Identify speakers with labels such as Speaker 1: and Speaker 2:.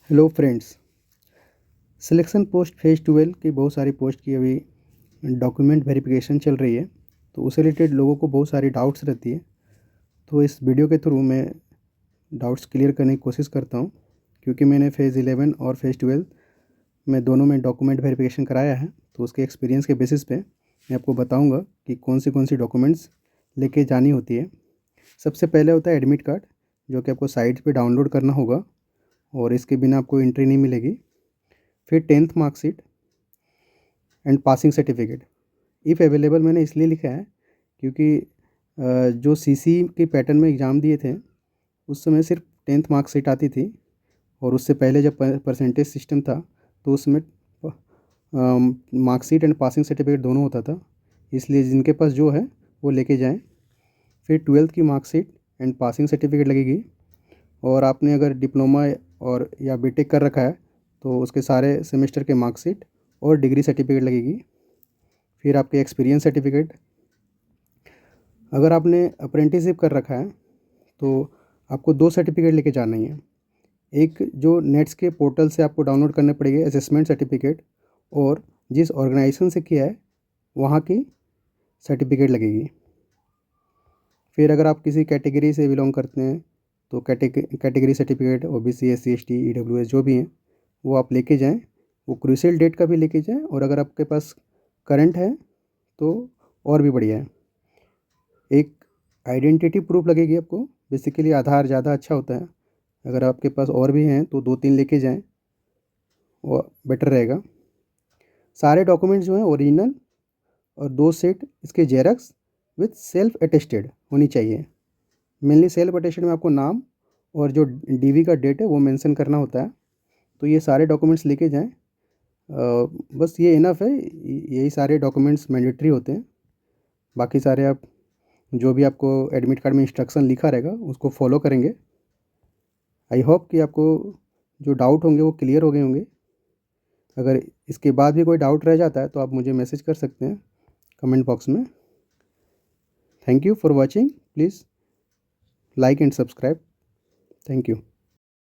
Speaker 1: Hello friends. Selection post phase 12 की बहुत सारी पोस्ट की अभी डॉक्यूमेंट वेरिफिकेशन चल रही है, तो उससे रिलेटेड लोगों को बहुत सारी डाउट्स रहती है। तो इस वीडियो के थ्रू मैं डाउट्स क्लियर करने की कोशिश करता हूँ, क्योंकि मैंने फेज़ 11 और फेज़ 12 में दोनों में डॉक्यूमेंट वेरिफिकेशन कराया है। तो उसके एक्सपीरियंस के बेसिस पे मैं आपको बताऊँगा कि कौन सी डॉक्यूमेंट्स लेके जानी होती है। सबसे पहले होता है एडमिट कार्ड, जो कि आपको साइट पे डाउनलोड करना होगा और इसके बिना आपको एंट्री नहीं मिलेगी। फिर 10th marksheet and passing certificate if available मैंने इसलिए लिखा है क्योंकि जो सीसी के पैटर्न में एग्ज़ाम दिए थे उस समय सिर्फ 10th मार्कशीट आती थी, और उससे पहले जब परसेंटेज सिस्टम था तो उसमें मार्कशीट एंड पासिंग सर्टिफिकेट दोनों होता था। इसलिए जिनके पास जो है वो लेके जाएं। फिर 12th की मार्कशीट एंड पासिंग सर्टिफिकेट लगेगी, और आपने अगर डिप्लोमा और या बीटेक कर रखा है तो उसके सारे सेमेस्टर के मार्कशीट और डिग्री सर्टिफिकेट लगेगी। फिर आपके एक्सपीरियंस सर्टिफिकेट। अगर आपने अप्रेंटिसशिप कर रखा है तो आपको 2 सर्टिफिकेट लेके जाना ही है। एक जो नेट्स के पोर्टल से आपको डाउनलोड करने पड़ेगी असेसमेंट सर्टिफिकेट, और जिस ऑर्गेनाइजेशन से किया है वहाँ की सर्टिफिकेट लगेगी। फिर अगर आप किसी कैटेगरी से बिलोंग करते हैं तो category certificate OBC SC ST EWS जो भी हैं वो आप लेके जाएं। वो क्रूशियल डेट का भी लेके जाएं, और अगर आपके पास करंट है तो और भी बढ़िया है। एक आइडेंटिटी प्रूफ लगेगी आपको। बेसिकली आधार ज़्यादा अच्छा होता है। अगर आपके पास और भी हैं तो 2-3 लेके जाएं, वो बेटर रहेगा। सारे डॉक्यूमेंट्स जो हैं ओरिजिनल और 2 सेट इसके जेरॉक्स विथ सेल्फ अटेस्टेड होनी चाहिए। मेनली सेल्फ अटेस्टेड में आपको नाम और जो डीवी का डेट है वो मेंशन करना होता है। तो ये सारे डॉक्यूमेंट्स लेके जाएं। बस ये इनफ है, यही सारे डॉक्यूमेंट्स मैंडेटरी होते हैं। बाकी सारे आप जो भी आपको एडमिट कार्ड में इंस्ट्रक्शन लिखा रहेगा उसको फॉलो करेंगे। आई होप कि आपको जो डाउट होंगे वो क्लियर हो गए होंगे। अगर इसके बाद भी कोई डाउट रह जाता है तो आप मुझे मैसेज कर सकते हैं कमेंट बॉक्स में। Thank you for watching. Please like and subscribe. Thank you.